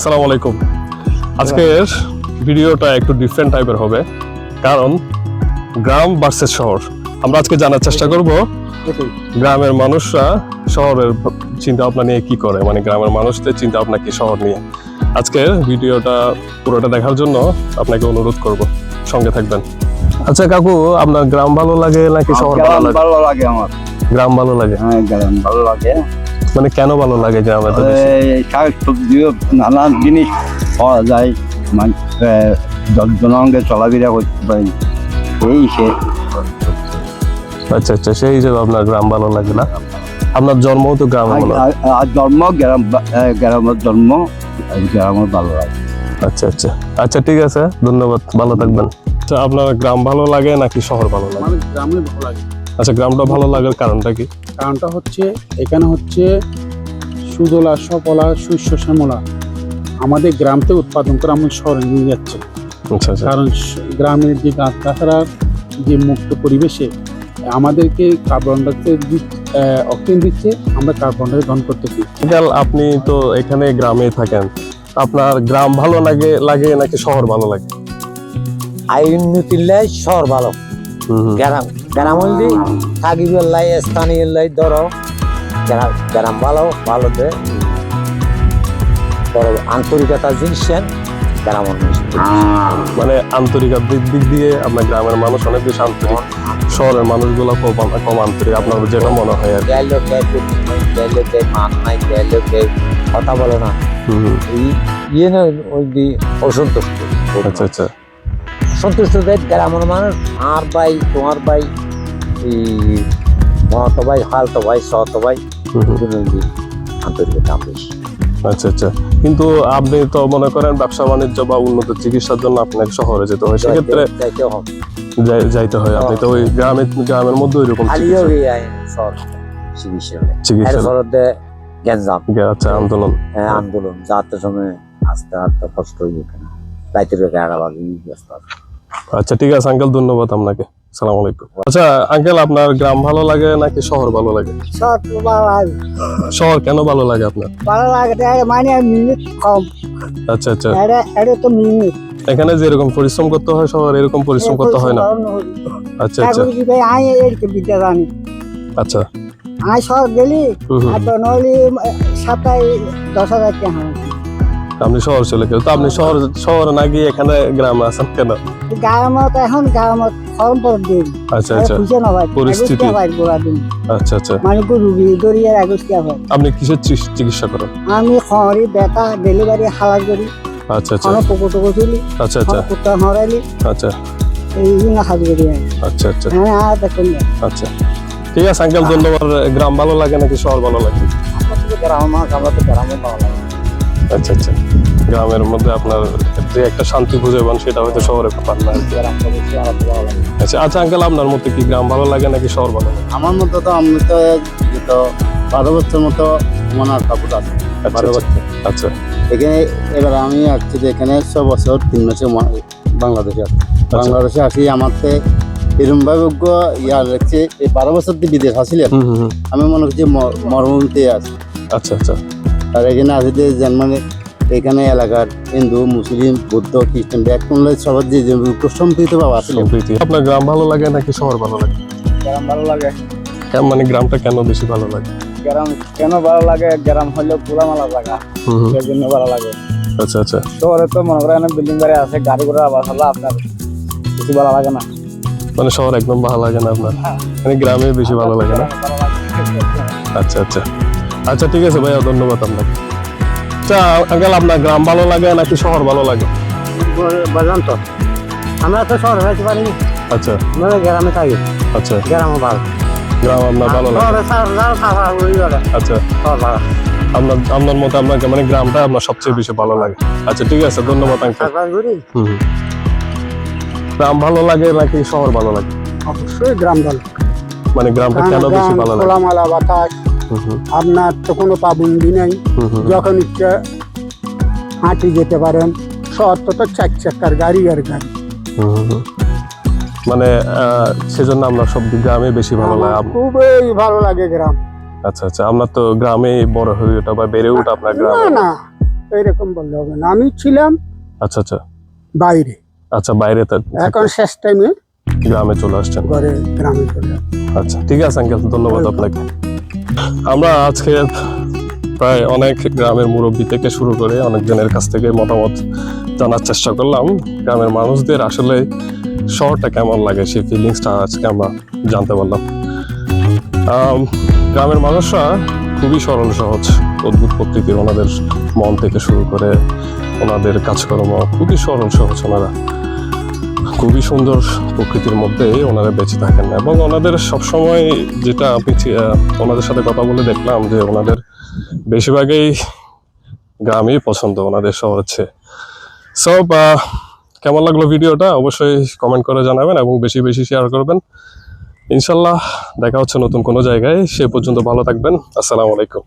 আসসালামু আলাইকুম। আজকের ভিডিওটা একটু ডিফারেন্ট টাইপের হবে, কারণ গ্রাম ভার্সেস শহর। আমরা আজকে জানার চেষ্টা করব গ্রামের মানুষরা শহরের চিন্তা ভাবনা নিয়ে কি করে, মানে গ্রামের মানুষদের চিন্তা ভাবনা কি শহর নিয়ে। আজকের ভিডিওটা পুরোটা দেখার জন্য আপনাকে অনুরোধ করব, সঙ্গে থাকবেন। আচ্ছা কাকু, আপনার গ্রাম ভালো লাগে নাকি শহর ভালো লাগে? ভালো লাগে আমার। গ্রাম ভালো লাগে? হ্যাঁ, গ্রাম ভালো লাগে। মানে কেন ভালো লাগে গ্রামে? তো শাক সবজিও নানান জিনিস পাওয়া যায়, জনসংখ্যা চলাফেরা করতে পারি, এই সে। আচ্ছা আচ্ছা, সেই হিসেবে আপনার গ্রাম ভালো লাগে না? আপনার জন্মও তো গ্রামে? আর জন্ম গ্রামের জন্ম, গ্রামের ভালো লাগে। আচ্ছা আচ্ছা আচ্ছা, ঠিক আছে, ধন্যবাদ, ভালো থাকবেন। আচ্ছা, আপনার গ্রাম ভালো লাগে নাকি শহর ভালো লাগে? আমার গ্রামে ভালো লাগে। আচ্ছা, গ্রামটা ভালো লাগার কারণটা কি? কারণটা হচ্ছে এখানে হচ্ছে সুজলা সফলা শস্য শ্যামলা আমাদের গ্রামতে উৎপাদন করে আমরা শহরে নিয়ে যাচ্ছে। আচ্ছা আচ্ছা, কারণ গ্রামের যে গাছ গাছাড়ার যে মুক্ত পরিবেশে আমাদেরকে কার্বন ডাইঅক্সাইড অক্সিজেন দিচ্ছে, আমরা কার্বন ডাইঅক্সাইড গ্রহণ করতেছি। আপনি তো এখানে গ্রামে থাকেন, আপনার গ্রাম ভালো লাগে নাকি শহর ভালো লাগে? আইন নীতিলে শহর ভালো, গ্রাম হইলে থাকিবার লাই স্থানীয় লাই ধরো গ্রাম ভালো দে ধরো আন্তরিকতা জিনিস গ্রাম মানে আন্তরিকতার দিক দিয়ে আপনার গ্রামের মানুষ অনেক বেশি আন্তরিক, শহরের মানুষগুলো কম আন্তরিক, আপনার যেটা মনে হয় আর কি? মান নাই, কথা বলে না, ইয়ে ওই অসন্তুষ্ট। আচ্ছা আচ্ছা, সন্তুষ্ট দেয় গ্রামের মানুষ। আর ভাই তোমার ভাই মতো ভাই খালতো ভাই সত ভাই আন্তরিকতা বেশি। আচ্ছা আচ্ছা, কিন্তু আপনি তো মনে করেন ব্যবসা বাণিজ্য বা উন্নত চিকিৎসার জন্য আপনাকে শহরে যেতে হয়, সেক্ষেত্রে যাইতে হয়। আপনি তো ওই গ্রামের মধ্যে ওইরকম আন্দোলন আন্দোলন যাতে সময় আস্তে আস্তে কষ্ট হয়ে রাইতের ব্যস্ত। আচ্ছা ঠিক আছে আঙ্কেল, ধন্যবাদ আপনাকে। আসসালামু আলাইকুম। আচ্ছা আঙ্কেল, আপনার গ্রাম ভালো লাগে নাকি শহর ভালো লাগে? শহর কেন ভালো লাগে আপনার? ভালো লাগে মানে মিনিট কম। আচ্ছা আচ্ছা, এটা তো মিনিট এখানে যেরকম পরিশ্রম করতে হয় শহর এরকম পরিশ্রম করতে হয় না? আচ্ছা আচ্ছা আচ্ছা, আমি শহর গেলি নইলে সপ্তাহে 10,000 টাকা। আপনি শহর চলে গেল, তো আপনি শহরে না গিয়ে এখানে গ্রামে আছেন কেন? গ্রামত এখন গ্রামত ফর্ম পর দিন। আচ্ছা আচ্ছা, পরিস্থিতি। আচ্ছা আচ্ছা, মানে রুগী দরিয়ার আগস্টিয়া হয়। আপনি কিসের চিকিৎসা করেন? আমি খড়ি বেটা ডেলিভারি হালাল করি। আচ্ছা আচ্ছা, পোকো টোকো তুলি। আচ্ছা আচ্ছা, কুত্তা হরাইলি। আচ্ছা, এই না হাজ করি। আচ্ছা আচ্ছা, হ্যাঁ আর দেখুন। আচ্ছা ঠিক আছে আঙ্কেল, ধন্যবাদ। গ্রাম ভালো লাগে নাকি শহর ভালো লাগে? আমরা তো গ্রামে ভালো লাগে। আচ্ছা আচ্ছা, গ্রামের মধ্যে আপনার যে একটা শান্তি খুঁজে পান সেটা হয়তো শহরে পান না। আচ্ছা আচ্ছা আঙ্কেল, আপনার মধ্যে কি গ্রাম ভালো লাগে নাকি শহর ভালো লাগে? আমার মতো তো আমি তো 12 বছর মতো মনার কাপড় আছে। 12 বছর। আচ্ছা, এখানে এবার আমি আসছি যে এখানে 6 বছর 3 মাসে বাংলাদেশে আসছি। বাংলাদেশে আসি আমার এরকম ভাবে ইয়া লাগছে, এই 12 বছর দিয়ে বিদেশ আসছিলাম, আমি মনে করছি মরুভূমিতে আছি। আচ্ছা আচ্ছা, আর এখানে আছে যে মানে এখানে এলাকার হিন্দু মুসলিম বৌদ্ধ খ্রিস্টান ব্যাকরণ সবার যে সম্প্রীত ভাব আছে। আপনার গ্রাম ভালো লাগে নাকি শহর ভালো লাগে? গ্রাম ভালো লাগে। মানে গ্রামটা কেন বেশি ভালো লাগে? গ্রাম কেন ভালো লাগে? গ্রাম হলো খোলামেলা জায়গা, সেই জন্য ভালো লাগে। আচ্ছা আচ্ছা, শহরে তো মনে করেন বিল্ডিং বাড়ি আছে, গাড়ি ঘোড়া আওয়াজ হলো, আপনার কিছু ভালো লাগে না। মানে শহর একদম ভালো লাগে না আপনার, মানে গ্রামে বেশি ভালো লাগে না? আচ্ছা আচ্ছা আচ্ছা, ঠিক আছে ভাইয়া, ধন্যবাদ আপনাকে। আচ্ছা আঙ্কেল, আপনার গ্রাম ভালো লাগে নাকি শহর ভালো লাগে? বললাম তো আমরা তো শহরে হইতে পারি। আচ্ছা, আমরা গ্রামে থাকি। আচ্ছা, গ্রামে ভালো। গ্রাম আপনার ভালো লাগে? আচ্ছা, আপনার মতো আপনাকে মানে গ্রামটা আপনার সবচেয়ে বেশি ভালো লাগে। আচ্ছা ঠিক আছে, ধন্যবাদ আঙ্কেল। গ্রাম ভালো লাগে নাকি শহর ভালো লাগে? অবশ্যই গ্রাম ভালো। মানে গ্রামটা কেন বেশি ভালো লাগে? খোলামেলা বাতাস, আপনার তো কোনো পাবন্দি নাই, যখন ইচ্ছা হাঁটি যেতে পারেন। শহর তো 4 চাকার গাড়ি আর গাড়ি। মানে সেজন্য আমরা সব গ্রামে বেশি ভালো লাগে। খুবই ভালো লাগে গ্রাম। আচ্ছা আচ্ছা, আমরা তো গ্রামে বড় হয়ে ওঠা বা বেড়ে ওঠা আপনার গ্রামে? না, এরকম বললে হবে না। আমি ছিলাম আচ্ছা আচ্ছা বাইরে, আচ্ছা, বাইরে এখন শেষ টাইমে গ্রামে চলে আসছেন। ঘরে গ্রামে চলে আসি। আচ্ছা, ঠিক আছে আঙ্কেল, ধন্যবাদ আপনাকে। আমরা আজকে প্রায় অনেক গ্রামের মুরব্বী থেকে শুরু করে অনেকজনের কাছ থেকে মতামত জানার চেষ্টা করলাম। গ্রামের মানুষদের আসলে শহরটা কেমন লাগে সেই ফিলিংসটা আজকে আমরা জানতে পারলাম। গ্রামের মানুষরা খুবই সরল সহজ, অদ্ভুত প্রকৃতির, ওনাদের মন থেকে শুরু করে ওনাদের কাজকর্ম খুবই সরল সহজ। ওনারা খুবই সুন্দর প্রকৃতির মধ্যে ওনারা বেঁচে থাকেন এবং ওনাদের সবসময় যেটা আমি ওনাদের সাথে কথা বলে দেখলাম যে ওনাদের বেশিরভাগই গ্রামই পছন্দ ওনাদের শহরের চেয়ে। সব কেমন লাগলো ভিডিওটা অবশ্যই কমেন্ট করে জানাবেন এবং বেশি বেশি শেয়ার করবেন। ইনশাল্লাহ দেখা হচ্ছে নতুন কোনো জায়গায়, সে পর্যন্ত ভালো থাকবেন। আসসালামু আলাইকুম।